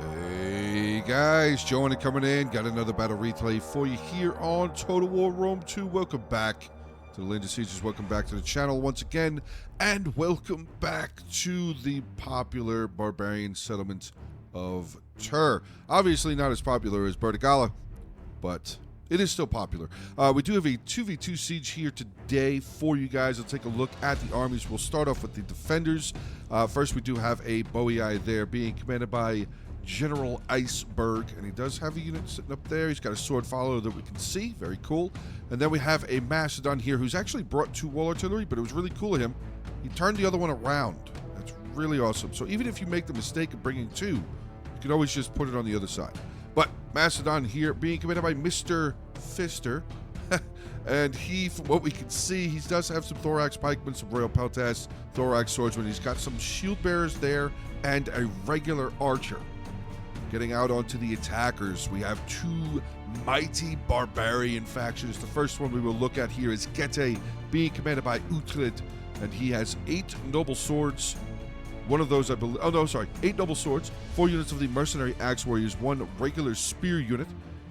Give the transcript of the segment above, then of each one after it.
Hey guys, JoeOnit coming in. Got another battle replay for you here on Total War Rome 2. Welcome back to the Land of Sieges. Welcome back to the channel once again. And welcome back to the popular barbarian settlement of Tur. Obviously not as popular as Bertigala, but it is still popular. We do have a 2v2 siege here today for you guys. Let's take a look at the armies. We'll start off with the defenders. First, we do have a Boii there being commanded by General Iceberg, and he does have a unit sitting up there. He's got a sword follower that we can see. Very cool. And then we have a Macedon here who's actually brought 2 wall artillery, but it was really cool of him. He turned the other one around. That's really awesome. So even if you make the mistake of bringing 2, you can always just put it on the other side. But Macedon here being commanded by Mr. Fister. And he, from what we can see, he does have some thorax pikemen, some royal peltas, thorax swordsmen. He's got some shield bearers there and a regular archer. Getting out onto the attackers, we have 2 mighty barbarian factions. The first one we will look at here is Gete, being commanded by Uhtred, and he has 8 noble swords. One of those, I believe, 8 noble swords, 4 units of the mercenary axe warriors, 1 regular spear unit.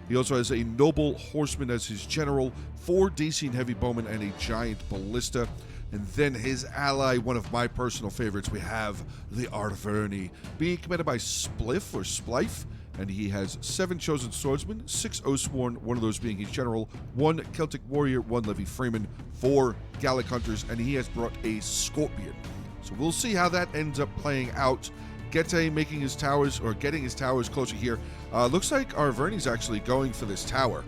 He also has a noble horseman as his general, 4 Dacian heavy bowmen, and a giant ballista. And then his ally, one of my personal favorites, we have the Arverni, being commanded by Spliff or Splife, and he has 7 chosen swordsmen, 6 Oathsworn, one of those being his general, 1 Celtic warrior, 1 Levy freeman, 4 Gallic hunters, and he has brought a scorpion. So we'll see how that ends up playing out. Gete making his towers, or getting his towers closer here. Looks like Arverni's actually going for this tower,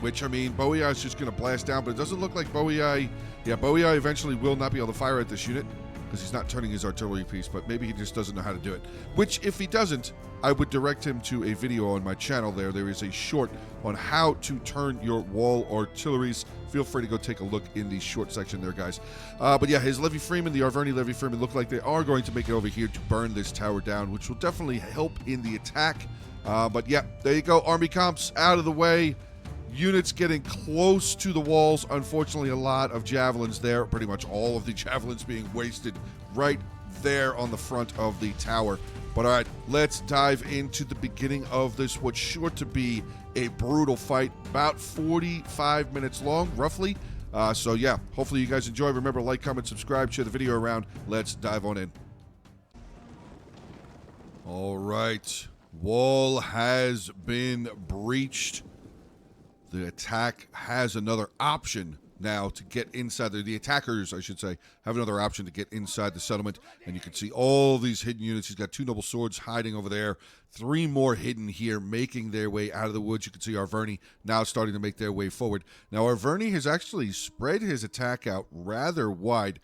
which, I mean, Boii is just going to blast down, but it doesn't look like Boii. Yeah, Boii eventually will not be able to fire at this unit because he's not turning his artillery piece, but maybe he just doesn't know how to do it. Which, if he doesn't, I would direct him to a video on my channel there. There is a short on how to turn your wall artilleries. Feel free to go take a look in the short section there, guys. But yeah, his Levy Freeman, the Arverni Levy Freeman, look like they are going to make it over here to burn this tower down, which will definitely help in the attack. But yeah, there you go. Army comps out of the way. Units getting close to the walls. Unfortunately, a lot of javelins there. Pretty much all of the javelins being wasted right there on the front of the tower. But all right, let's dive into the beginning of this, what's sure to be a brutal fight. About 45 minutes long, roughly. So yeah, hopefully you guys enjoy. Remember, like, comment, subscribe, share the video around. Let's dive on in. All right. Wall has been breached. The attack has another option now to get inside. The attackers, I should say, have another option to get inside the settlement. And you can see all these hidden units. He's got 2 noble swords hiding over there. 3 more hidden here, making their way out of the woods. You can see Arverni now starting to make their way forward. Now, Arverni has actually spread his attack out rather wide.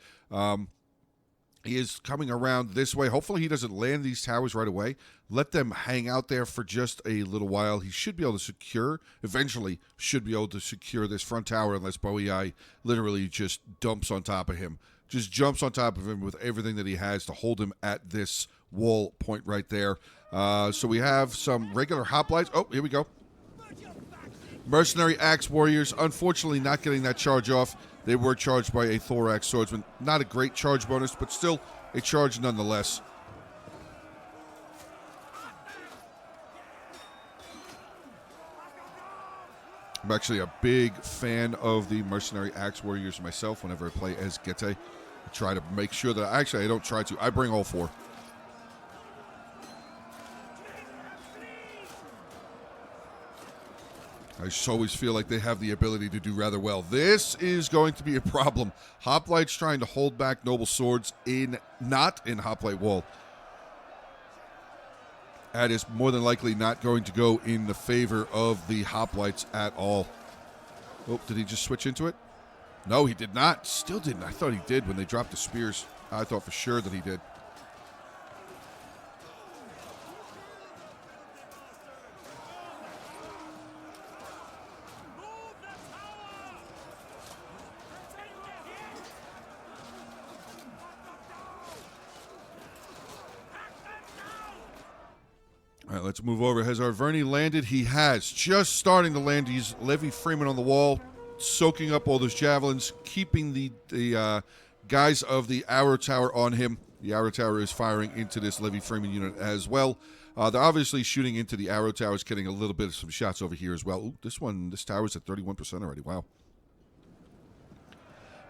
He is coming around this way. Hopefully he doesn't land these towers right away. Let them hang out there for just a little while. He should be able to secure, eventually should be able to secure this front tower unless Boii literally just dumps on top of him. Just jumps on top of him with everything that he has to hold him at this wall point right there. So we have some regular hoplites. Oh, here we go. Mercenary axe warriors, unfortunately not getting that charge off. They were charged by a thorax swordsman. Not a great charge bonus, but still a charge nonetheless. I'm actually a big fan of the mercenary axe warriors myself whenever I play as Gete. I try to make sure that, I don't try to, I bring all 4. I just always feel like they have the ability to do rather well. This is going to be a problem. Hoplites trying to hold back noble swords not in hoplite wall. That is more than likely not going to go in the favor of the hoplites at all. Oh, did he just switch into it? No, he did not. Still didn't. I thought he did when they dropped the spears. I thought for sure that he did. All right, let's move over. Has Arverni landed? He has. Just starting to land. He's Levy Freeman on the wall, soaking up all those javelins, keeping the guys of the arrow tower on him. The arrow tower is firing into this levy framing unit as well. They're obviously shooting into the arrow towers, getting a little bit of some shots over here as well. Ooh, this tower's at 31% already. Wow.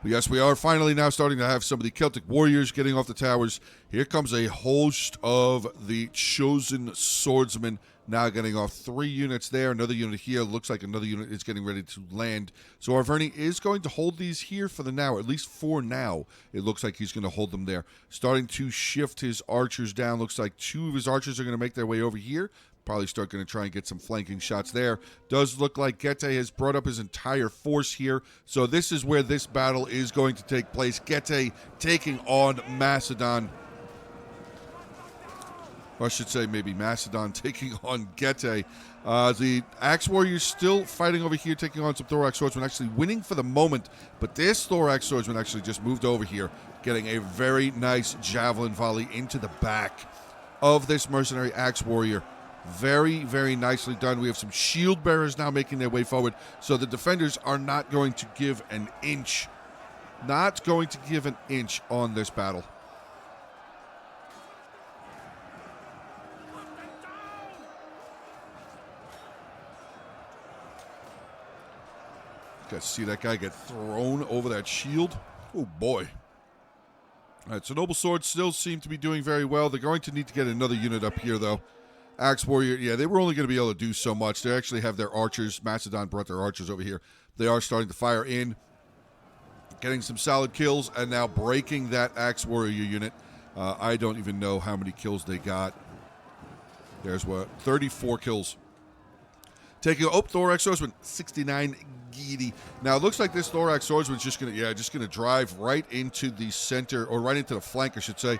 But yes, we are finally now starting to have some of the Celtic warriors getting off the towers. Here comes a host of the chosen swordsmen now getting off. 3 units there, another unit here. Looks like another unit is getting ready to land. So Arverni is going to hold these here for the now, at least for now. It looks like he's going to hold them there. Starting to shift his archers down. Looks like 2 of his archers are going to make their way over here. Probably start going to try and get some flanking shots there. Does look like Getae has brought up his entire force here. So this is where this battle is going to take place. Getae taking on Macedon. Or I should say maybe Macedon taking on Getae. The Axe Warriors still fighting over here, taking on some Thorax Swordsmen, actually winning for the moment. But this Thorax Swordsman actually just moved over here, getting a very nice javelin volley into the back of this mercenary Axe Warrior. Very, very nicely done. We have some shield bearers now making their way forward. So the defenders are not going to give an inch. Not going to give an inch on this battle. Got to see that guy get thrown over that shield. Oh, boy. All right, so Noble Swords still seem to be doing very well. They're going to need to get another unit up here, though. Axe Warrior, yeah, they were only going to be able to do so much. They actually have their archers. Macedon brought their archers over here. They are starting to fire in, getting some solid kills, and now breaking that Axe Warrior unit. I don't even know how many kills they got. There's what? 34 kills. Taking, oh, Thorax Swordsman, 69 Gidi. Now, it looks like this Thorax Swordsman's just going to drive right into the center, or right into the flank, I should say,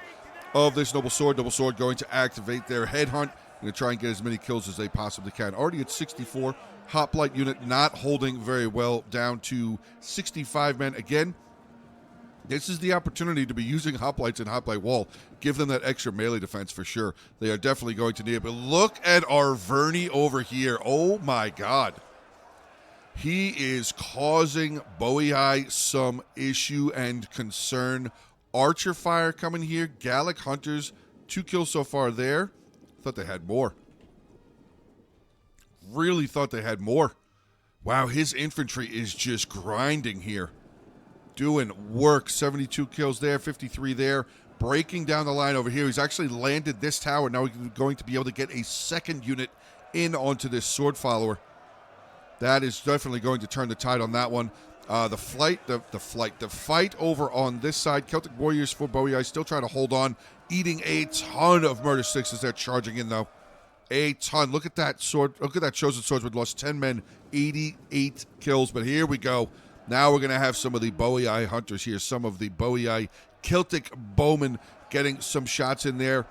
of this Noble Sword. Noble Sword going to activate their headhunt. Going to try and get as many kills as they possibly can. Already at 64. Hoplite unit not holding very well, down to 65 men. Again, this is the opportunity to be using hoplites and hoplite wall. Give them that extra melee defense for sure. They are definitely going to need it. But look at Arverni over here. Oh my God. He is causing Boei some issue and concern. Archer fire coming here. Gallic Hunters, 2 kills so far there. Thought they had more. Really thought they had more. Wow, his infantry is just grinding here. Doing work. 72 kills there, 53 there. Breaking down the line over here. He's actually landed this tower. Now he's going to be able to get a second unit in onto this sword follower. That is definitely going to turn the tide on that one. The fight over on this side. Celtic Warriors for Boei still trying to hold on. Eating a ton of murder sticks as they're charging in, though. A ton. Look at that sword. Look at that chosen swordsman. Lost 10 men, 88 kills. But here we go. Now we're going to have some of the Boei hunters here. Some of the Boei Celtic bowmen getting some shots in there.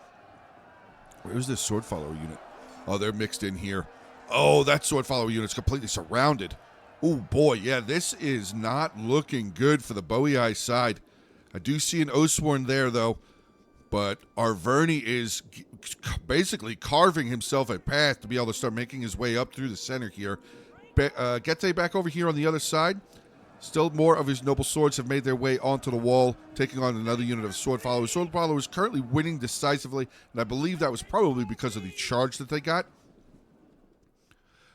Where's this sword follower unit? Oh, they're mixed in here. Oh, that sword follower unit's completely surrounded. Oh, boy. Yeah, this is not looking good for the Boei side. I do see an Oathsworn there, though. But Arverni is basically carving himself a path to be able to start making his way up through the center here. Getae back over here on the other side. Still more of his Noble Swords have made their way onto the wall, taking on another unit of Sword Followers. Sword Followers currently winning decisively, and I believe that was probably because of the charge that they got.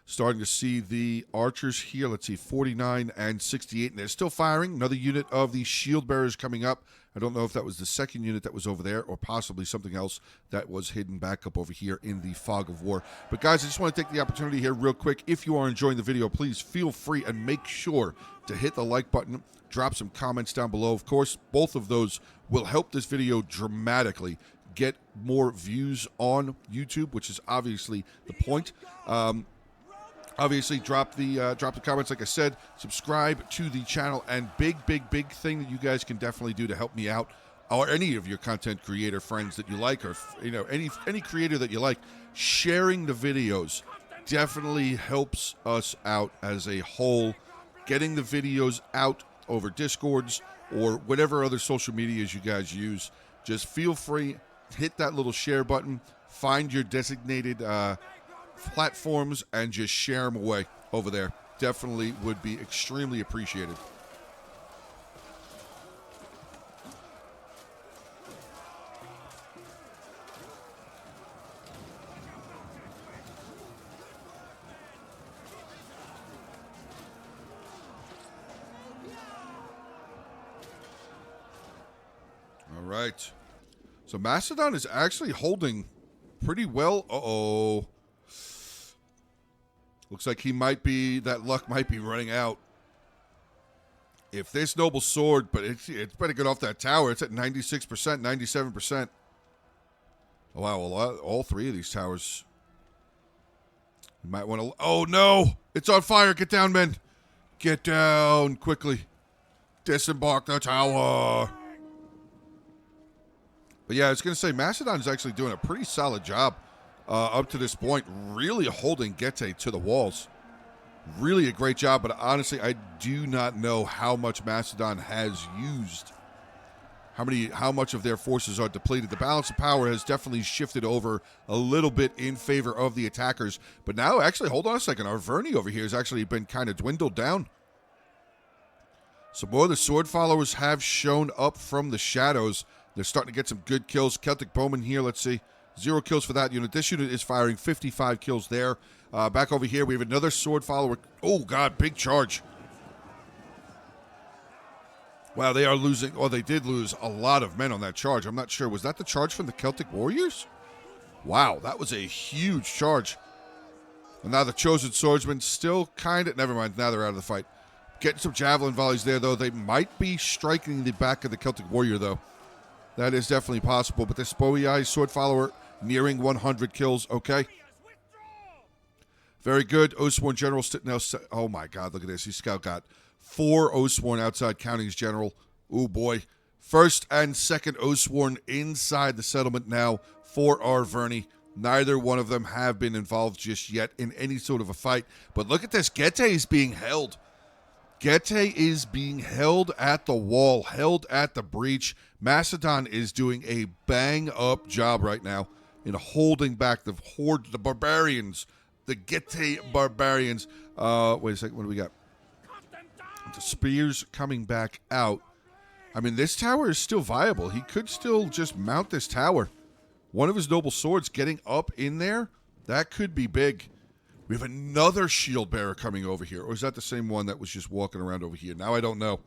Starting to see the archers here. Let's see, 49 and 68, and they're still firing. Another unit of the shield bearers coming up. I don't know if that was the second unit that was over there or possibly something else that was hidden back up over here in the fog of war. But guys, I just want to take the opportunity here real quick. If you are enjoying the video, please feel free and make sure to hit the like button. Drop some comments down below. Of course, both of those will help this video dramatically get more views on YouTube, which is obviously the point. Obviously, drop the comments, like I said. Subscribe to the channel, and big thing that you guys can definitely do to help me out, or any of your content creator friends that you like, or any creator that you like. Sharing the videos definitely helps us out as a whole. Getting the videos out over Discords or whatever other social medias you guys use. Just feel free, hit that little share button. Find your designated platforms and just share them away over there. Definitely would be extremely appreciated. right. So Macedon is actually holding pretty well. Uh-oh. Looks like he might be, that luck might be running out. If this noble sword, but it's better get off that tower. It's at 96%, 97%. Oh, wow, all three of these towers. You might want to, oh no! It's on fire! Get down, men! Get down, quickly. Disembark the tower! But yeah, I was going to say, Macedon's actually doing a pretty solid job up to this point, really holding Getae to the walls. Really a great job, but honestly, I do not know how much Macedon has used. How much of their forces are depleted. The balance of power has definitely shifted over a little bit in favor of the attackers. But now, actually, hold on a second. Our Verney over here has actually been kind of dwindled down. Some more of the sword followers have shown up from the shadows. They're starting to get some good kills. Celtic Bowman here, let's see. 0 kills for that unit. This unit is firing 55 kills there. Back over here, we have another sword follower. Oh, God, big charge. Wow, they are losing, or they did lose a lot of men on that charge. I'm not sure. Was that the charge from the Celtic Warriors? Wow, that was a huge charge. And now the Chosen Swordsman still kind of, never mind, now they're out of the fight. Getting some javelin volleys there, though. They might be striking the back of the Celtic Warrior, though. That is definitely possible. But this Bowie sword follower nearing 100 kills. Okay. Very good. Oathsworn General. Now, oh, my God. Look at this. He's scout got 4 Oathsworn outside, counting his general. Oh, boy. First and second Oathsworn inside the settlement now for our Verney. Neither one of them have been involved just yet in any sort of a fight. But look at this. Getae is being held. Getae is being held at the wall, held at the breach. Macedon is doing a bang-up job right now in holding back the horde, the barbarians, the Getae barbarians. Wait a second, what do we got? The spears coming back out. I mean, this tower is still viable. He could still just mount this tower. One of his noble swords getting up in there, that could be big. We have another shield bearer coming over here. Or is that the same one that was just walking around over here? Now I don't know.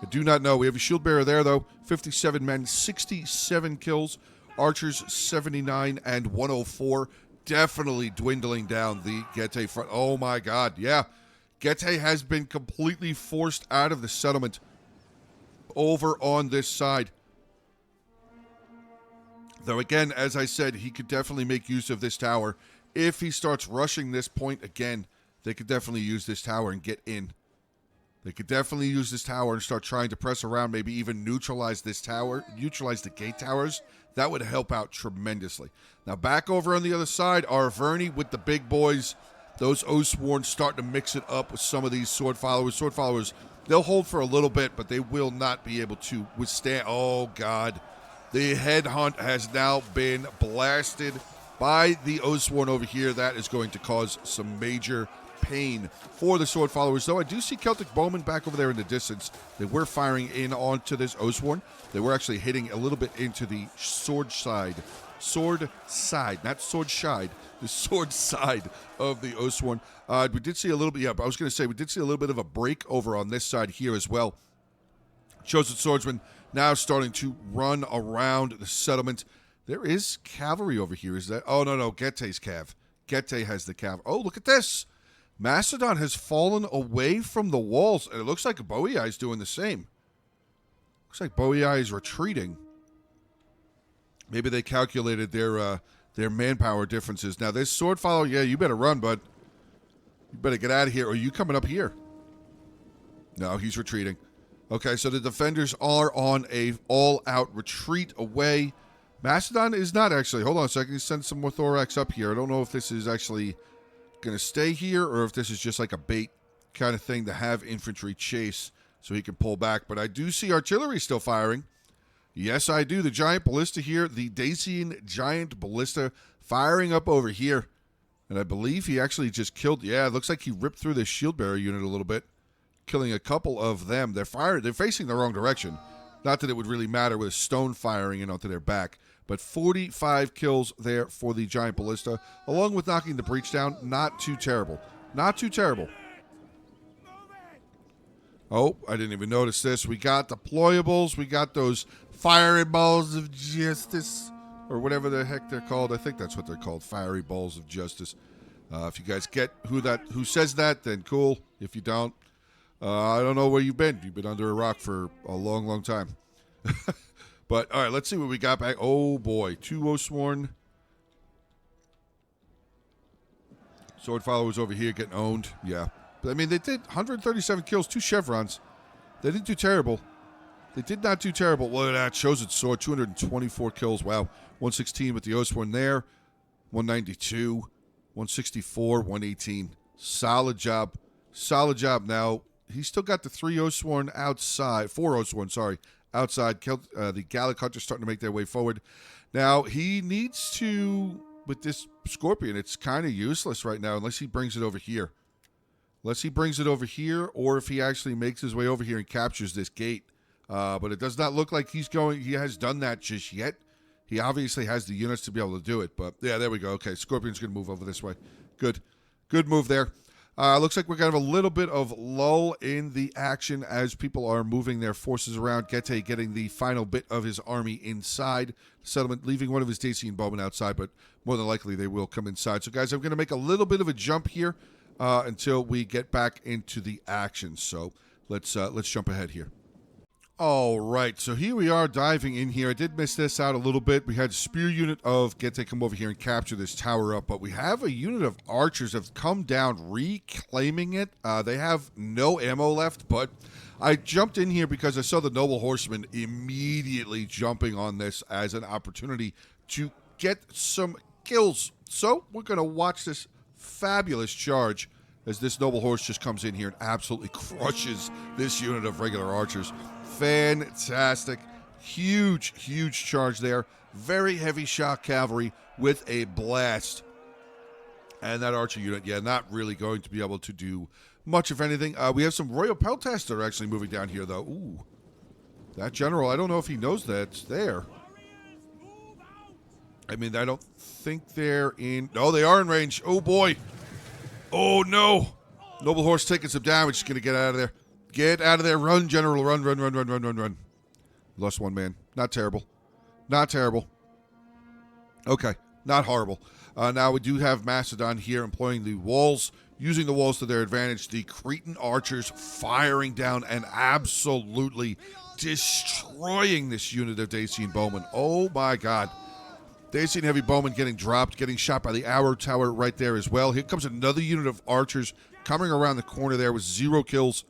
I do not know. We have a shield bearer there, though. 57 men, 67 kills. Archers, 79 and 104. Definitely dwindling down the Getae front. Oh, my God. Yeah. Getae has been completely forced out of the settlement over on this side. Though, again, as I said, he could definitely make use of this tower. If he starts rushing this point again, they could definitely use this tower and get in. They could definitely use this tower and start trying to press around, maybe even neutralize this tower, neutralize the gate towers. That would help out tremendously. Now, back over on the other side, our Verney with the big boys. Those Oathsworn starting to mix it up with some of these sword followers. Sword followers, they'll hold for a little bit, but they will not be able to withstand. Oh, God. The headhunt has now been blasted by the Oathsworn over here. That is going to cause some major pain for the sword followers. Though I do see Celtic Bowmen back over there in the distance. They were firing in onto this Oathsworn. They were actually hitting a little bit into the sword side. Sword side, not sword side. The sword side of the Oathsworn. We did see a little bit, yeah, but I was going to say we did see a little bit of a break over on this side here as well. Chosen Swordsman now starting to run around the settlement. There is cavalry over here. Is that? Oh, no. Getae's cav. Getae has the cav. Oh, look at this. Macedon has fallen away from the walls. And it looks like Bowie is doing the same. Looks like Bowie is retreating. Maybe they calculated their manpower differences. Now, this sword follower, yeah, you better run, bud. You better get out of here. Or are you coming up here? No, he's retreating. Okay, so the defenders are on a all-out retreat away. Macedon is not actually. Hold on a second. He sent some more thorax up here. I don't know if this is actually going to stay here or if this is just like a bait kind of thing to have infantry chase so he can pull back. But I do see artillery still firing. Yes, I do. The giant ballista here, the Dacian giant ballista firing up over here. And I believe he actually just killed. Yeah, it looks like he ripped through the shield bearer unit a little bit, killing a couple of them. They're facing the wrong direction. Not that it would really matter with a stone firing in onto their back. But 45 kills there for the giant ballista, along with knocking the breach down. Not too terrible. Not too terrible. Oh, I didn't even notice this. We got deployables. We got those fiery balls of justice, or whatever the heck they're called. I think that's what they're called, fiery balls of justice. If you guys get who says that, then cool. If you don't, I don't know where you've been. You've been under a rock for a long, long time. But, all right, let's see what we got back. Oh, boy. 2 Oathsworn. Sword followers over here getting owned. Yeah. But, I mean, they did 137 kills, 2 chevrons. They didn't do terrible. They did not do terrible. Look at that. Chosen Sword, 224 kills. Wow. 116 with the Oathsworn there. 192. 164. 118. Solid job. Solid job. Now, he's still got the 3 Oathsworn outside. 4 Oathsworn, sorry. Outside. The Gallic Hunters starting to make their way forward. Now, he needs to, with this Scorpion, it's kind of useless right now unless he brings it over here. Unless he brings it over here, or if he actually makes his way over here and captures this gate. But it does not look like he has done that just yet. He obviously has the units to be able to do it. But, yeah, there we go. Okay, Scorpion's going to move over this way. Good. Good move there. Looks like we're going to have a little bit of lull in the action as people are moving their forces around. Gete getting the final bit of his army inside the settlement, leaving one of his Dacian bowmen outside, but more than likely they will come inside. So, guys, I'm going to make a little bit of a jump here until we get back into the action. So let's jump ahead here. All right, so here we are diving in here. I did miss this out a little bit. We had a spear unit of Gete come over here and capture this tower up, but we have a unit of archers that have come down reclaiming it. They have no ammo left, but I jumped in here because I saw the noble horsemen immediately jumping on this as an opportunity to get some kills. So we're going to watch this fabulous charge as this noble horse just comes in here and absolutely crushes this unit of regular archers. Fantastic. Huge, huge charge there. Very heavy shock cavalry with a blast. And that archer unit, yeah, not really going to be able to do much, if anything. We have some royal peltasts that are actually moving down here, though. Ooh. That general, I don't know if he knows that's there. I mean, I don't think they're in... No, they are in range. Oh, boy. Oh, no. Noble horse taking some damage. He's going to get out of there. Get out of there. Run, general. Run, run, run, run, run, run, run. Lost one man. Not terrible. Not terrible. Okay. Not horrible. Now we do have Macedon here employing the walls, using the walls to their advantage. The Cretan archers firing down and absolutely destroying this unit of Dacian bowmen. Oh, my God. Dacian heavy bowmen getting dropped, getting shot by the arrow tower right there as well. Here comes another unit of archers coming around the corner there with 0 kills.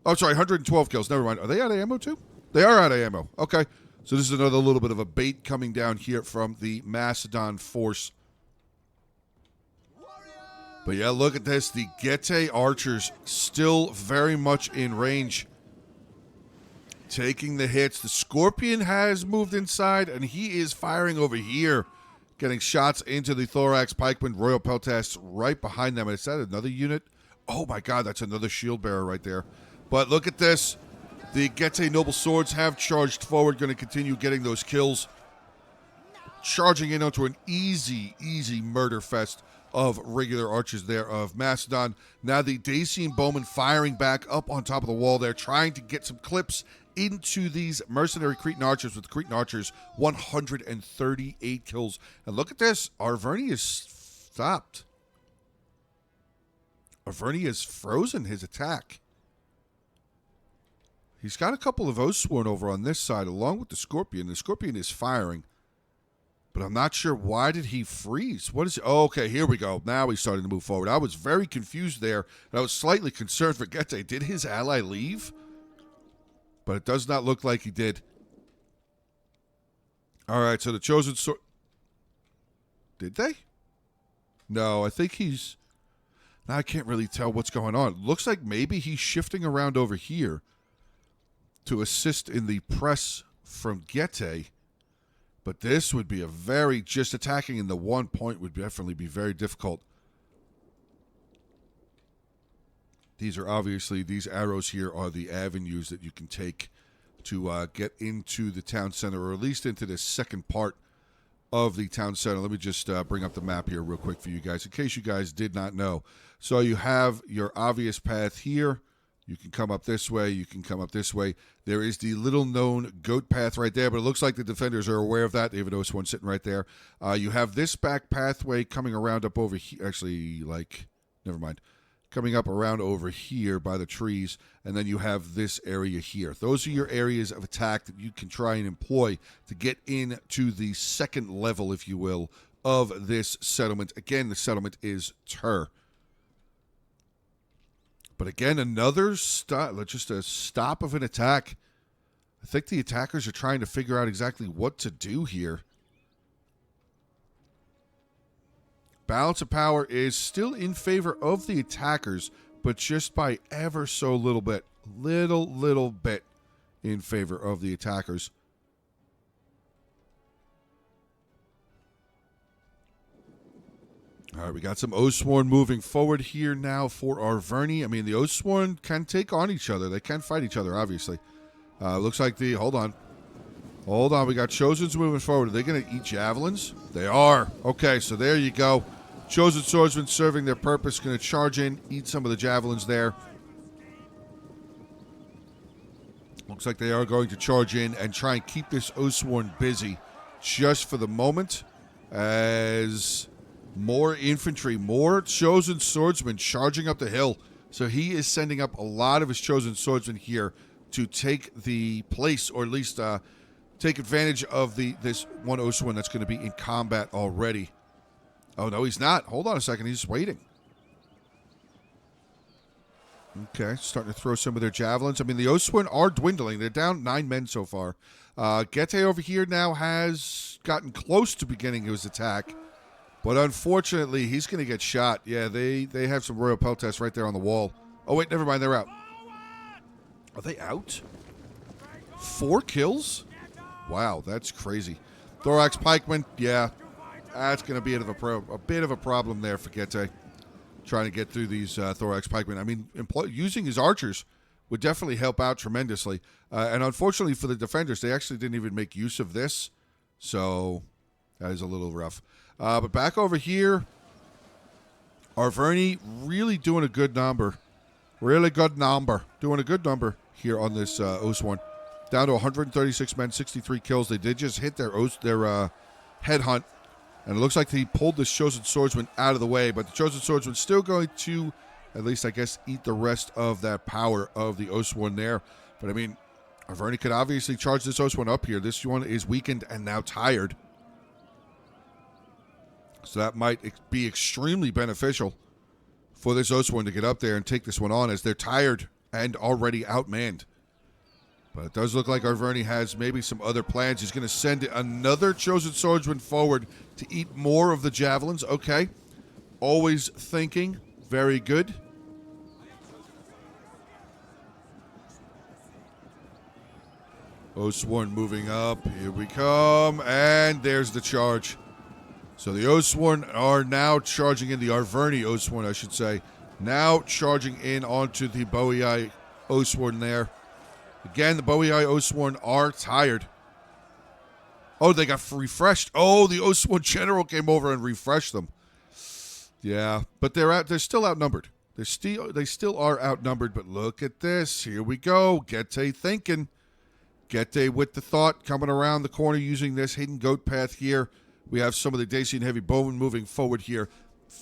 Oh, sorry, 112 kills. Never mind. Are they out of ammo, too? They are out of ammo. Okay. So this is another little bit of a bait coming down here from the Macedon force. But, yeah, look at this. The Gete archers still very much in range. Taking the hits. The Scorpion has moved inside, and he is firing over here. Getting shots into the thorax pikemen, royal peltasts right behind them. Is that another unit? Oh, my God, that's another shield bearer right there. But look at this. The Gete noble swords have charged forward, going to continue getting those kills. Charging in onto an easy, easy murder fest of regular archers there of Macedon. Now the Dacian bowmen firing back up on top of the wall there, trying to get some clips into these mercenary Cretan archers, with the Cretan archers 138 kills. And look at this. Arverni is stopped. Arverni has frozen his attack. He's got a couple of Oathsworn over on this side, along with the Scorpion. The Scorpion is firing, but I'm not sure why did he freeze. What is it? Oh, okay, here we go. Now he's starting to move forward. I was very confused there, and I was slightly concerned for Gete. Did his ally leave? But it does not look like he did. All right, so the chosen sword... Did they? No, I think he's... Now I can't really tell what's going on. It looks like maybe he's shifting around over here to assist in the press from Gete. But this would be a very... Just attacking in the 1 point would definitely be very difficult. These are obviously... These arrows here are the avenues that you can take to get into the town center, or at least into the second part of the town center. Let me just bring up the map here real quick for you guys, in case you guys did not know. So you have your obvious path here. You can come up this way. You can come up this way. There is the little-known goat path right there, but it looks like the defenders are aware of that. They have an one sitting right there. You have this back pathway coming around up over here. Actually, like, never mind. Coming up around over here by the trees, and then you have this area here. Those are your areas of attack that you can try and employ to get into the second level, if you will, of this settlement. Again, the settlement is Tur. But again, another stop, just a stop of an attack. I think the attackers are trying to figure out exactly what to do here. Balance of power is still in favor of the attackers, but just by ever so little bit. Little bit in favor of the attackers. All right, we got some Oathsworn moving forward here now for Arverni. I mean, the Oathsworn can take on each other. They can fight each other, obviously. Looks like the... Hold on. Hold on. We got Chosens moving forward. Are they going to eat javelins? They are. Okay, so there you go. Chosen Swordsmen serving their purpose. Going to charge in, eat some of the javelins there. Looks like they are going to charge in and try and keep this Oathsworn busy just for the moment as... More infantry, more chosen swordsmen charging up the hill. So he is sending up a lot of his chosen swordsmen here to take the place, or at least take advantage of this one Oathsworn that's going to be in combat already. Oh, no, he's not. Hold on a second. He's just waiting. Okay, starting to throw some of their javelins. I mean, the Oathsworn are dwindling. They're down 9 men so far. Gete over here now has gotten close to beginning his attack. But unfortunately, he's going to get shot. Yeah, they have some Royal Peltas right there on the wall. Oh, wait, never mind. They're out. Are they out? 4 kills? Wow, that's crazy. Thorax Pikeman, yeah. That's going to be a bit of a problem there for Gete. Trying to get through these Thorax Pikemen. I mean, using his archers would definitely help out tremendously. And unfortunately for the defenders, they actually didn't even make use of this. So that is a little rough. But back over here, Arverni really doing a good number. Really good number. Doing a good number here on this Oathsworn. Down to 136 men, 63 kills. They did just hit their headhunt. And it looks like he pulled this Chosen Swordsman out of the way. But the Chosen Swordsman's still going to, at least I guess, eat the rest of that power of the Oathsworn there. But I mean, Arverni could obviously charge this Oathsworn up here. This one is weakened and now tired. So that might be extremely beneficial for this Oathsworn to get up there and take this one on, as they're tired and already outmanned. But it does look like Arverni has maybe some other plans. He's going to send another Chosen Swordsman forward to eat more of the javelins. Okay. Always thinking. Very good. Oathsworn moving up. Here we come. And there's the charge. So the Oathsworn are now charging in, the Arverni Oathsworn, I should say. Now charging in onto the Boii Oathsworn there. Again, the Boii Oathsworn are tired. Oh, they got refreshed. Oh, the Oathsworn General came over and refreshed them. Yeah, but they're still outnumbered. They still are outnumbered, but look at this. Here we go. Gete thinking. Gete with the thought, coming around the corner using this hidden goat path here. We have some of the Dacian heavy bowmen moving forward here.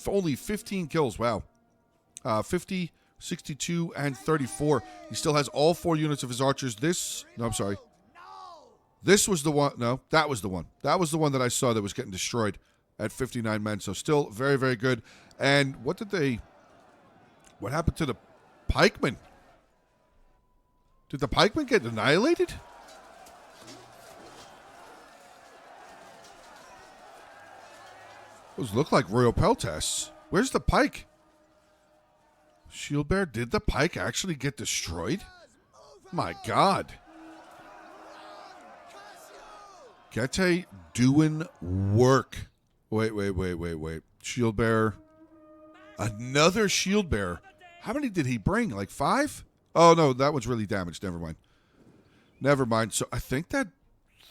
Only 15 kills. Wow. 50, 62, and 34. He still has all 4 units of his archers. No, I'm sorry. This was the one. No, that was the one. That was the one that I saw that was getting destroyed at 59 men. So still very, very good. And what happened to the pikemen? Did the pikemen get annihilated? Those look like Royal Peltas. Where's the pike? Shield Bear, did the pike actually get destroyed? My God. Gete doing work. Wait. Shield Bearer. Another Shield Bearer. How many did he bring? Like 5? Oh, no, that one's really damaged. Never mind. So I think that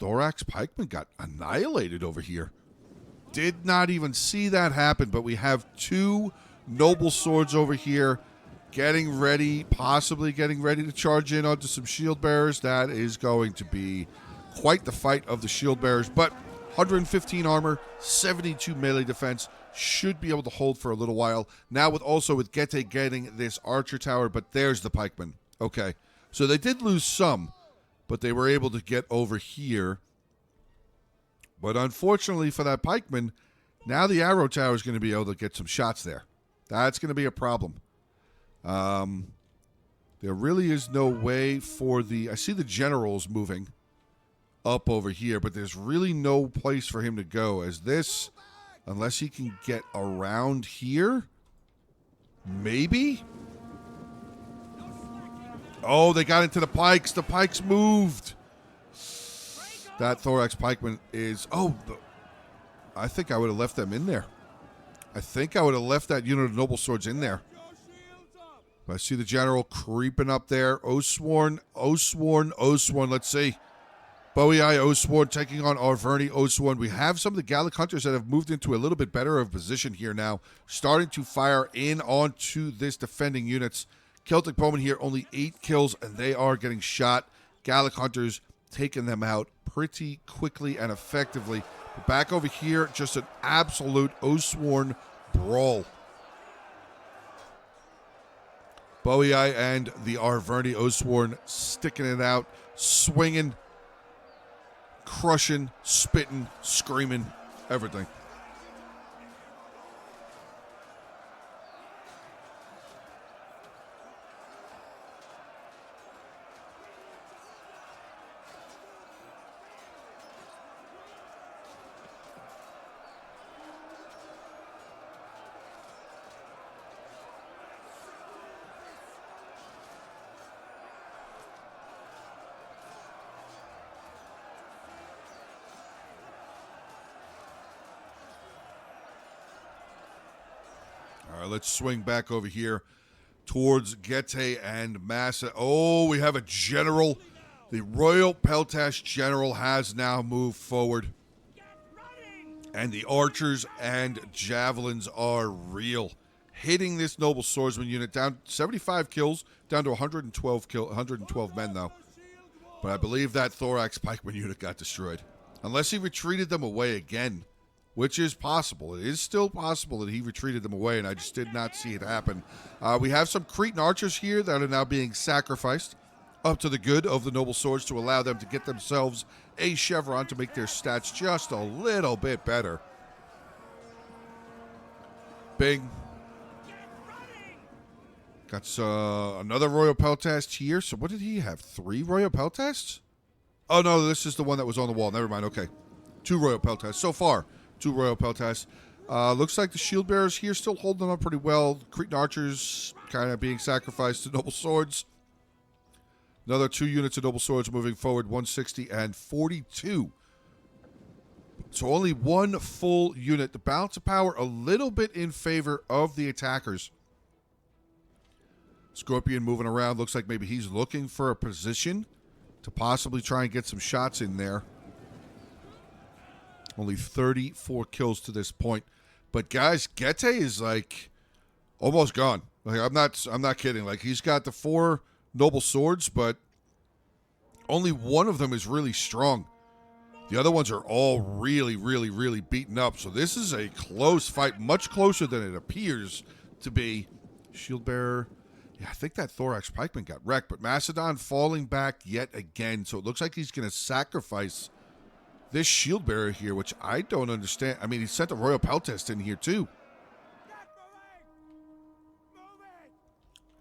Thorax Pikeman got annihilated over here. Did not even see that happen, but we have 2 noble swords over here getting ready, possibly getting ready to charge in onto some shield bearers. That is going to be quite the fight of the shield bearers, but 115 armor, 72 melee defense, should be able to hold for a little while. Now with Gete getting this archer tower, but there's the pikemen. Okay, so they did lose some, but they were able to get over here. But unfortunately for that pikeman, now the arrow tower is going to be able to get some shots there. That's going to be a problem. There really is no way for the... I see the generals moving up over here, but there's really no place for him to go, as this, unless he can get around here, maybe? Oh, they got into the pikes. The pikes moved. That thorax pikeman is... Oh, I think I would have left them in there. I think I would have left that unit of noble swords in there. But I see the general creeping up there. Osworn. Let's see. Bowie Eye Osworn taking on Arverni Osworn. We have some of the Gallic hunters that have moved into a little bit better of position here now, starting to fire in onto this defending units. Celtic Bowmen here, only 8 kills, and they are getting shot. Gallic hunters taking them out pretty quickly and effectively. But back over here, just an absolute Osworn brawl. Bowie Eye and the Arverni Osworn sticking it out, swinging, crushing, spitting, screaming, everything. All right, let's swing back over here towards Gete and Massa. Oh, we have a general. The Royal Peltash general has now moved forward. And the archers and javelins are real. Hitting this noble swordsman unit down 75 kills, down to 112 men though. But I believe that thorax pikeman unit got destroyed. Unless he retreated them away again. Which is possible. It is still possible that he retreated them away, and I just did not see it happen. We have some Cretan archers here that are now being sacrificed up to the good of the noble swords to allow them to get themselves a chevron to make their stats just a little bit better. Bing. Got another Royal Peltast here. So what did he have? 3 Royal Peltasts? Oh, no, this is the one that was on the wall. Never mind. Okay. 2 Royal Peltasts so far. 2 Royal Peltasts. Looks like the shield bearers here still holding up pretty well. Cretan archers kind of being sacrificed to noble swords. Another 2 units of noble swords moving forward, 160 and 42. So only 1 full unit. The balance of power a little bit in favor of the attackers. Scorpion moving around. Looks like maybe he's looking for a position to possibly try and get some shots in there. Only 34 kills to this point. But guys, Gete is like almost gone. Like I'm not kidding. Like he's got the 4 noble swords, but only one of them is really strong. The other ones are all really beaten up. So this is a close fight, much closer than it appears to be. Shield bearer. Yeah, I think that thorax pikeman got wrecked, but Macedon falling back yet again. So it looks like he's going to sacrifice this shield bearer here, which I don't understand. I mean, he sent a Royal Peltast in here too.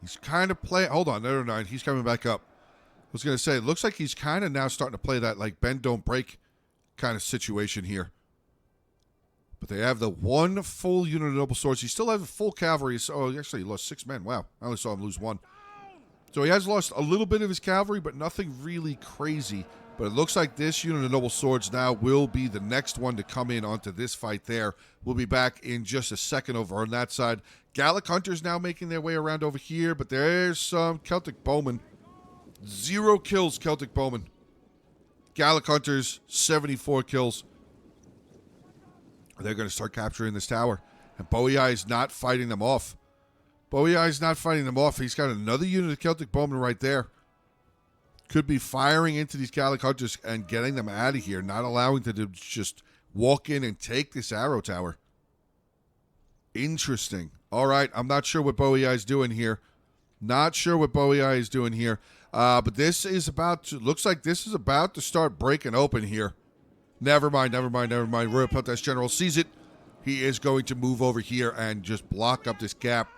He's kind of playing... Hold on, no. He's coming back up. I was going to say, it looks like he's kind of now starting to play that like bend, don't break kind of situation here. But they have the 1 full unit of noble swords. He still has a full cavalry. So, actually, he lost 6 men. Wow. I only saw him lose 1. So he has lost a little bit of his cavalry, but nothing really crazy. But it looks like this unit of noble swords now will be the next one to come in onto this fight there. We'll be back in just a second over on that side. Gallic hunters now making their way around over here, but there's some Celtic bowmen. 0 kills, Celtic bowmen. Gallic hunters, 74 kills. They're going to start capturing this tower. And Bowie Eye is not fighting them off. Bowiai's not fighting them off. He's got another unit of Celtic Bowmen right there. Could be firing into these Gallic Hunters and getting them out of here, not allowing them to just walk in and take this arrow tower. Interesting. All right, I'm not sure what Bowiai's doing here. Not sure what Bowiai is doing here. But this is about to, looks like this is about to start breaking open here. Never mind. Royal Peltas General sees it. He is going to move over here and just block up this gap.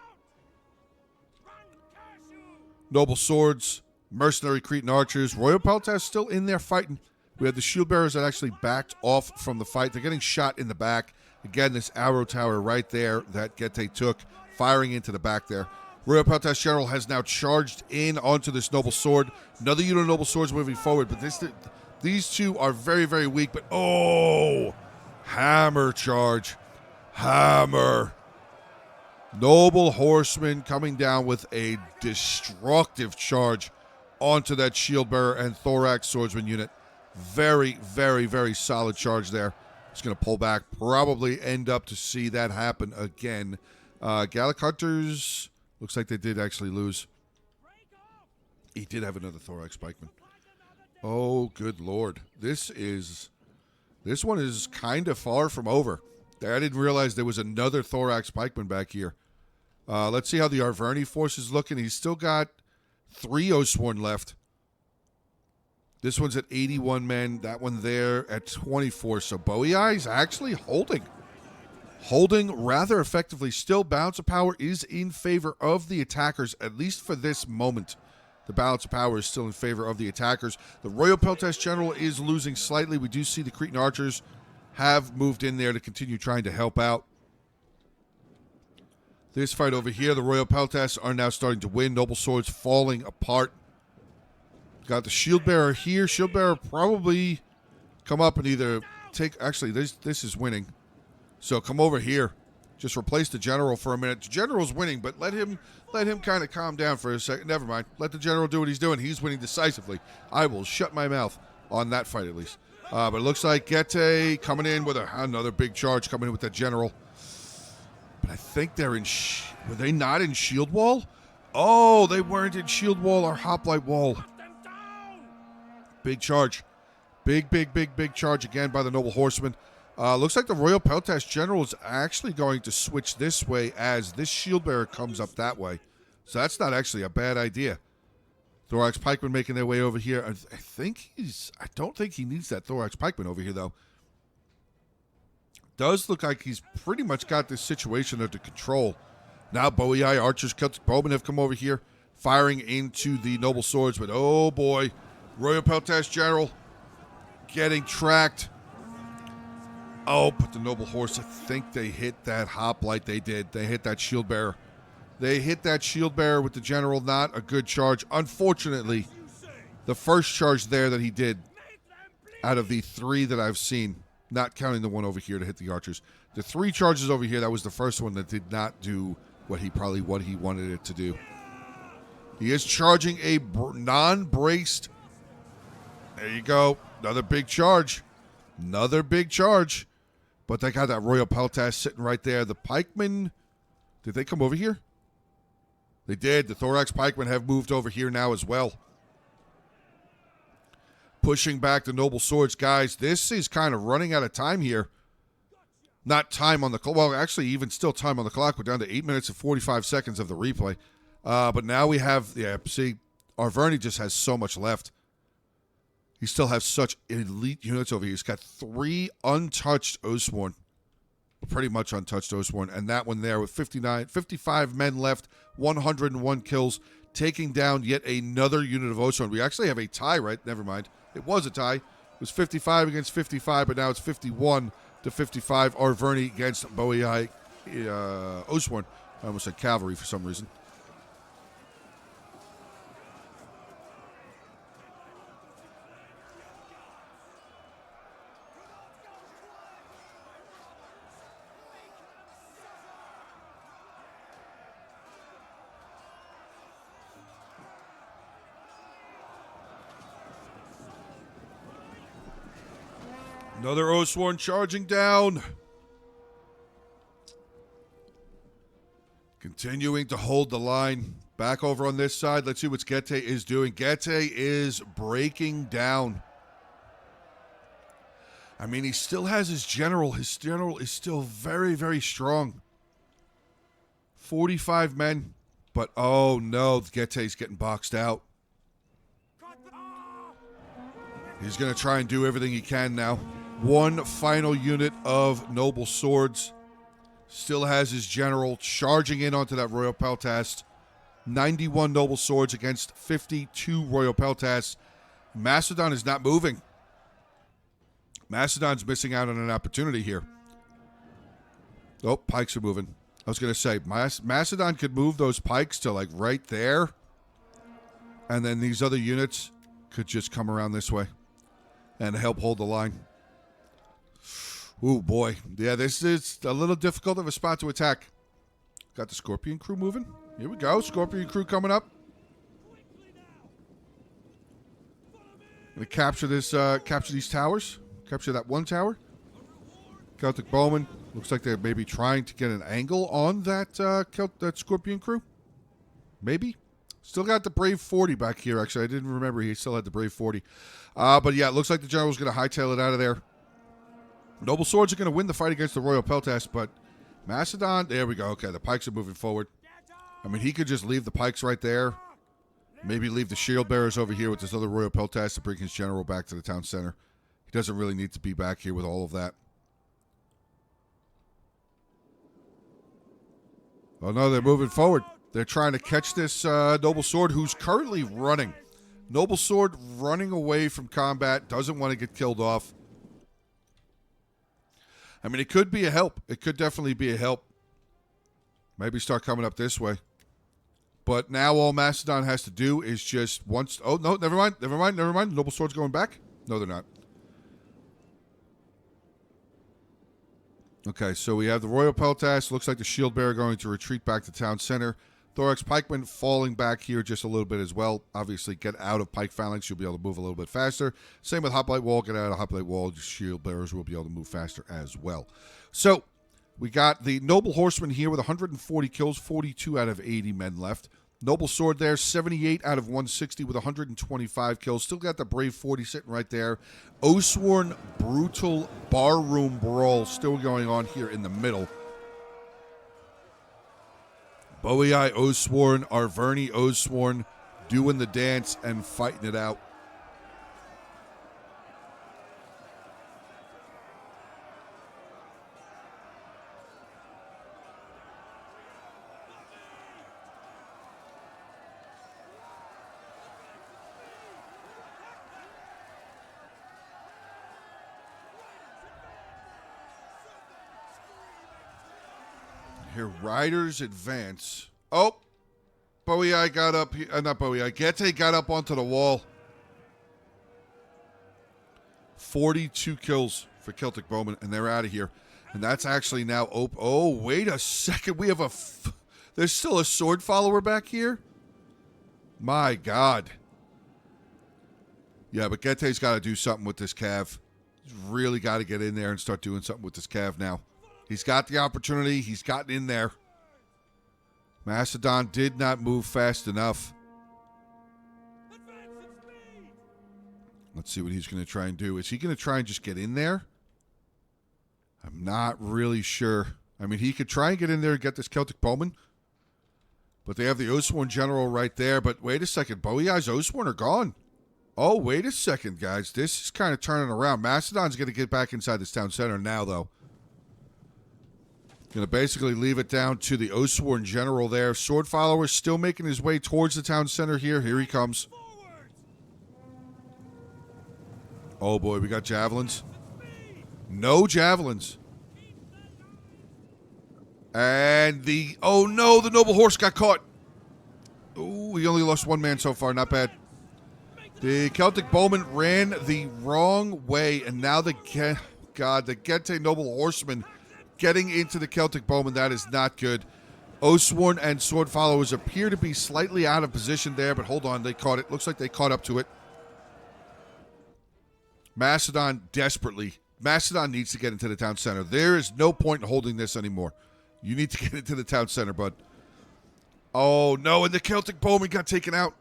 Noble Swords, Mercenary Cretan Archers. Royal Peltas still in there fighting. We have the Shield Bearers that actually backed off from the fight. They're getting shot in the back. Again, this arrow tower right there that Gete took, firing into the back there. Royal Peltas General has now charged in onto this Noble Sword. Another unit of Noble Swords moving forward, but these two are very, very weak. But, oh, hammer charge. Hammer. Noble Horseman coming down with a destructive charge onto that Shield Bearer and Thorax Swordsman unit. Very, very, very solid charge there. Just going to pull back. Probably end up to see that happen again. Gallic Hunters, looks like they did actually lose. He did have another Thorax Pikeman. Oh, good Lord. This one is kind of far from over. I didn't realize there was another Thorax Pikeman back here. Let's see how the Arverni force is looking. He's still got 3 Oathsworn left. This one's at 81 men. That one there at 24. So Bowiai's actually holding. Holding rather effectively. Still, balance of power is in favor of the attackers, at least for this moment. The balance of power is still in favor of the attackers. The Royal Peltas General is losing slightly. We do see the Cretan Archers have moved in there to continue trying to help out. This fight over here, the Royal Peltas are now starting to win. Noble Swords falling apart. Got the Shield Bearer here. Shield Bearer probably come up and either take... Actually, this is winning. So come over here. Just replace the General for a minute. The General's winning, but let him kind of calm down for a second. Never mind. Let the General do what he's doing. He's winning decisively. I will shut my mouth on that fight at least. But it looks like Gete coming in with another big charge coming in with that General. But I think they're in... Were they not in Shield Wall? Oh, they weren't in Shield Wall or Hoplite Wall. Big charge. Big charge again by the Noble Horseman. Looks like the Royal Peltas General is actually going to switch this way as this Shield Bearer comes up that way. So that's not actually a bad idea. Thorax Pikeman making their way over here. I don't think he needs that Thorax Pikeman over here, though. Does look like he's pretty much got this situation under control. Now Bowiai, Archers, Celtic Bowmen have come over here, firing into the Noble Swords. But oh boy, Royal Peltas General getting tracked. Oh, but the Noble Horse, I think they hit that hoplite. They did. They hit that Shield Bearer. They hit that Shield Bearer with the General. Not a good charge. Unfortunately, the first charge there that he did out of the 3 that I've seen, not counting the one over here to hit the Archers, the 3 charges over here, that was the first one that did not do what he wanted it to do. He is charging a non-braced. There you go. Another big charge. Another big charge. But they got that Royal Peltas sitting right there. The Pikemen, did they come over here? They did. The Thorax Pikemen have moved over here now as well. Pushing back the Noble Swords. Guys, this is kind of running out of time here. Not time on the clock. Well, actually, even still time on the clock. We're down to 8 minutes and 45 seconds of the replay. But now we have, see, Arverni just has so much left. He still has such elite units over here. He's got 3 untouched Oathsworn. Pretty much untouched Oathsworn. And that one there with 55 men left, 101 kills, taking down yet another unit of Oathsworn. We actually have a tie, right? Never mind. It was a tie. It was 55 against 55, but now it's 51 to 55. Arverni against Bowiai Oathsworn. I almost said Cavalry for some reason. Another Oathsworn charging down. Continuing to hold the line. Back over on this side. Let's see what Gete is doing. Gete is breaking down. I mean, he still has his general. His general is still very, very strong. 45 men. But, oh no, Gete's getting boxed out. He's going to try and do everything he can now. One final unit of noble swords. Still has his general charging in onto that Royal Peltast. 91 noble swords against 52 Royal Peltasts. Macedon is not moving. Macedon's missing out on an opportunity here. Oh, pikes are moving. I was going to say, Macedon could move those pikes to like right there. And then these other units could just come around this way and help hold the line. Ooh, boy. Yeah, this is a little difficult of a spot to attack. Got the Scorpion crew moving. Here we go. Scorpion crew coming up. Gonna capture this, capture these towers. Capture that one tower. Celtic Bowman. Looks like they're maybe trying to get an angle on that, that Scorpion crew. Maybe. Still got the Brave 40 back here, actually. I didn't remember he still had the Brave 40. But yeah, it looks like the general's going to hightail it out of there. Noble Swords are going to win the fight against the Royal Peltast, but Macedon, there we go. Okay, the pikes are moving forward. I mean, he could just leave the pikes right there. Maybe leave the shield bearers over here with this other Royal Peltast to bring his general back to the town center. He doesn't really need to be back here with all of that. Oh, no, they're moving forward. They're trying to catch this Noble Sword who's currently running. Noble Sword running away from combat. Doesn't want to get killed off. I mean, it could be a help. It could definitely be a help. Maybe start coming up this way. But now all Macedon has to do is just once... Oh, no, never mind. Never mind. Never mind. Noble Sword's going back? No, they're not. Okay, so we have the Royal Peltast. Looks like the Shield Bearer going to retreat back to town center. Thorax Pikeman falling back here just a little bit as well. Obviously, get out of Pike Phalanx. You'll be able to move a little bit faster. Same with Hoplite Wall. Get out of Hoplite Wall. Shield Bearers will be able to move faster as well. So, we got the Noble Horseman here with 140 kills, 42 out of 80 men left. Noble Sword there, 78 out of 160 with 125 kills. Still got the Brave 40 sitting right there. Oathsworn Brutal Barroom Brawl still going on here in the middle. Bowie Oathsworn, Arverni Oathsworn doing the dance and fighting it out. Here, Riders advance. Oh, Bowie got up here. Not Bowie. Gete got up onto the wall. 42 kills for Celtic Bowman, and they're out of here. And that's actually now open. Oh, wait a second. We have a... There's still a sword follower back here? My God. Yeah, but Gete's got to do something with this Cav. He's really got to get in there and start doing something with this Cav now. He's got the opportunity. He's gotten in there. Macedon did not move fast enough. Let's see what he's going to try and do. Is he going to try and just get in there? I'm not really sure. I mean, he could try and get in there and get this Celtic Bowman. But they have the Oathsworn General right there. But wait a second. Bowie's Oathsworn are gone. Oh, wait a second, guys. This is kind of turning around. Macedon's going to get back inside this town center now, though. Going to basically leave it down to the Oathsworn General there. Sword Follower still making his way towards the town center here. Here he comes. Oh, boy. We got javelins. No javelins. And the... Oh, no. The Noble Horse got caught. Ooh, he only lost one man so far. Not bad. The Celtic Bowman ran the wrong way. And now the... God, the Gete Noble Horseman... Getting into the Celtic Bowman, that is not good. Oathsworn and Sword Followers appear to be slightly out of position there, but hold on, they caught it. Looks like they caught up to it. Macedon desperately. Macedon needs to get into the town center. There is no point in holding this anymore. You need to get into the town center, bud. Oh, no, and the Celtic Bowman got taken out.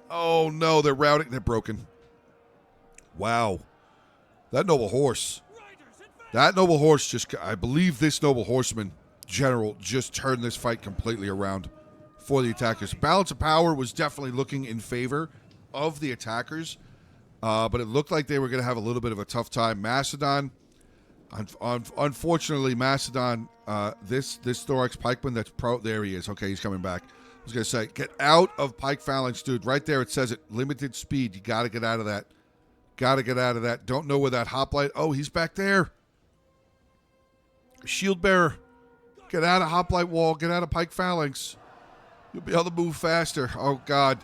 Oh, no, they're routing. They're broken. Wow. That noble horse. That noble horse just, I believe this noble horseman general just turned this fight completely around for the attackers. Balance of power was definitely looking in favor of the attackers, but it looked like they were going to have a little bit of a tough time. Macedon, unfortunately, Macedon, this Thorax Pikeman that's there he is. Okay, he's coming back. I was going to say, get out of Pike Phalanx, dude. Right there it says it, limited speed. You got to get out of that. Got to get out of that. Don't know where that hoplite. Oh, he's back there. Shield bearer. Get out of hoplite wall. Get out of Pike Phalanx. You'll be able to move faster. Oh, God.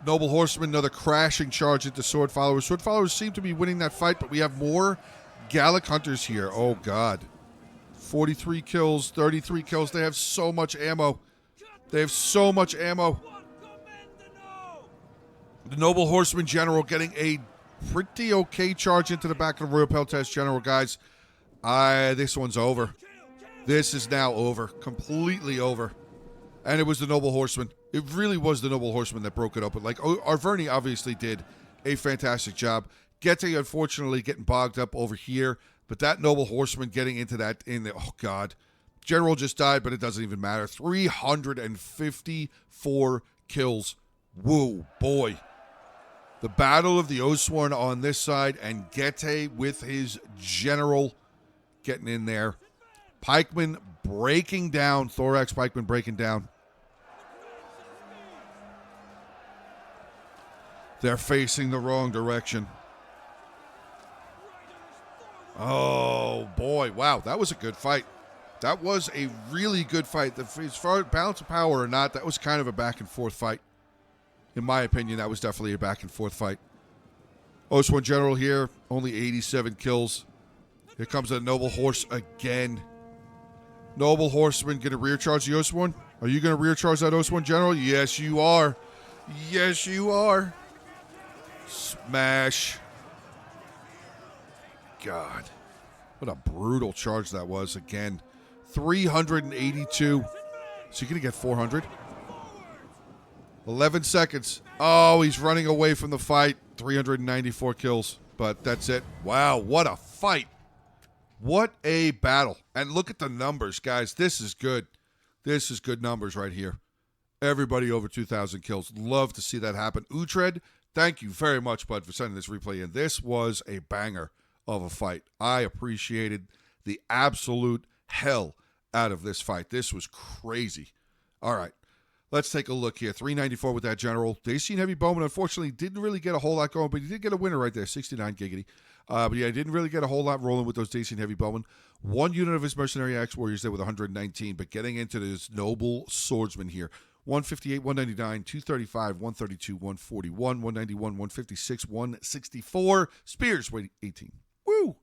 Noble Horseman, another crashing charge into Sword Followers. Sword Followers seem to be winning that fight, but we have more Gallic Hunters here. Oh, God. 43 kills, 33 kills. They have so much ammo. They have so much ammo. The Noble Horseman General getting a pretty okay charge into the back of the Royal Peltas General, guys. This one's over. This is now over. Completely over. And it was the Noble Horseman. It really was the Noble Horseman that broke it up. But like, Arverni obviously did a fantastic job. Gete, unfortunately, getting bogged up over here. But that Noble Horseman getting into that, oh, God. General just died, but it doesn't even matter. 354 kills. Whoa, boy. The Battle of the Oathsworn on this side, and Gete with his general getting in there. Pikeman breaking down. Thorax Pikeman breaking down. They're facing the wrong direction. Oh, boy. Wow, that was a good fight. That was a really good fight. As far as balance of power or not, that was kind of a back-and-forth fight. In my opinion, that was definitely a back-and-forth fight. Oathsworn General here, only 87 kills. Here comes a Noble Horse again. Noble Horseman going to rear charge the Oathsworn? Are you going to rear charge that Oathsworn General? Yes, you are. Yes, you are. Smash. God. What a brutal charge that was again. 382. So you're going to get 400. 11 seconds. Oh, he's running away from the fight. 394 kills. But that's it. Wow, what a fight. What a battle. And look at the numbers, guys. This is good. This is good numbers right here. Everybody over 2,000 kills. Love to see that happen. Utred, thank you very much, bud, for sending this replay in. This was a banger of a fight. I appreciated the absolute hell out of this fight. This was crazy. All right. Let's take a look here. 394 with that general. Dacian Heavy Bowman, unfortunately, didn't really get a whole lot going, but he did get a winner right there, 69 giggity. But yeah, didn't really get a whole lot rolling with those Dacian Heavy Bowman. One unit of his Mercenary Axe Warriors there with 119, but getting into this Noble Swordsman here. 158, 199, 235, 132, 141, 191, 156, 164. Spears, weight 18. Woo!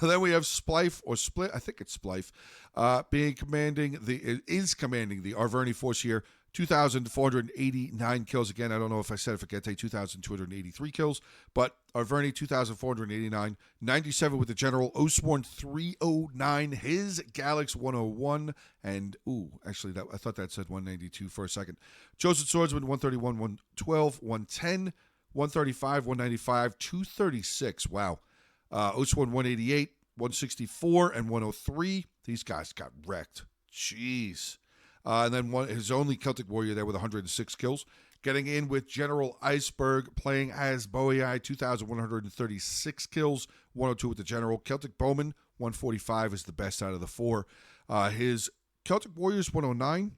Then we have Splife, or Split, I think it's Splife, commanding the Arverni force here. 2,489 kills. Again, I don't know if I said it for Gete, 2,283 kills. But Arverni, 2,489. 97 with the General. Oathsworn, 309. His Galax, 101. And, actually, I thought that said 192 for a second. Chosen Swordsman, 131, 112, 110, 135, 195, 236. Wow. Oathsworn, 188, 164, and 103. These guys got wrecked. Jeez. And then his only Celtic warrior there with 106 kills. Getting in with General Iceberg, playing as Boei, 2,136 kills, 102 with the General. Celtic Bowman, 145 is the best out of the four. His Celtic Warriors, 109.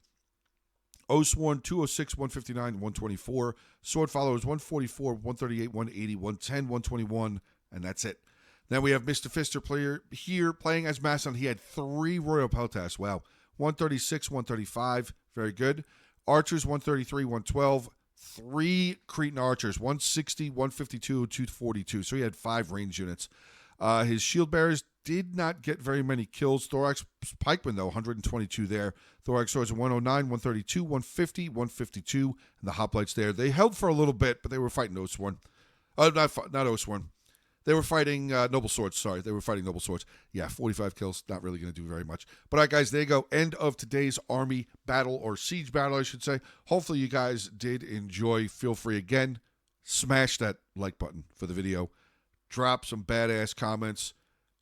Oathsworn, 206, 159, 124. Sword Followers, 144, 138, 180, 110, 121, and that's it. Then we have Mr. Fister player here playing as Macedon. He had 3 Royal Peltas. Wow. 136, 135. Very good. Archers, 133, 112. 3 Cretan Archers, 160, 152, 242. So he had 5 range units. His Shield Bearers did not get very many kills. Thorax Pikeman, though, 122 there. Thorax Swords, 109, 132, 150, 152. And the Hoplites there. They held for a little bit, but they were fighting Oathsworn. Not Oathsworn. They were fighting Noble Swords. Sorry, they were fighting Noble Swords. Yeah, 45 kills. Not really going to do very much. But all right, guys, there you go. End of today's army battle, or siege battle, I should say. Hopefully you guys did enjoy. Feel free, again, smash that like button for the video. Drop some badass comments.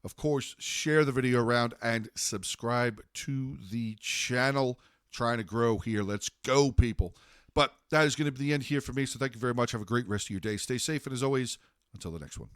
Of course, share the video around and subscribe to the channel. Trying to grow here. Let's go, people. But that is going to be the end here for me. So thank you very much. Have a great rest of your day. Stay safe. And as always, until the next one.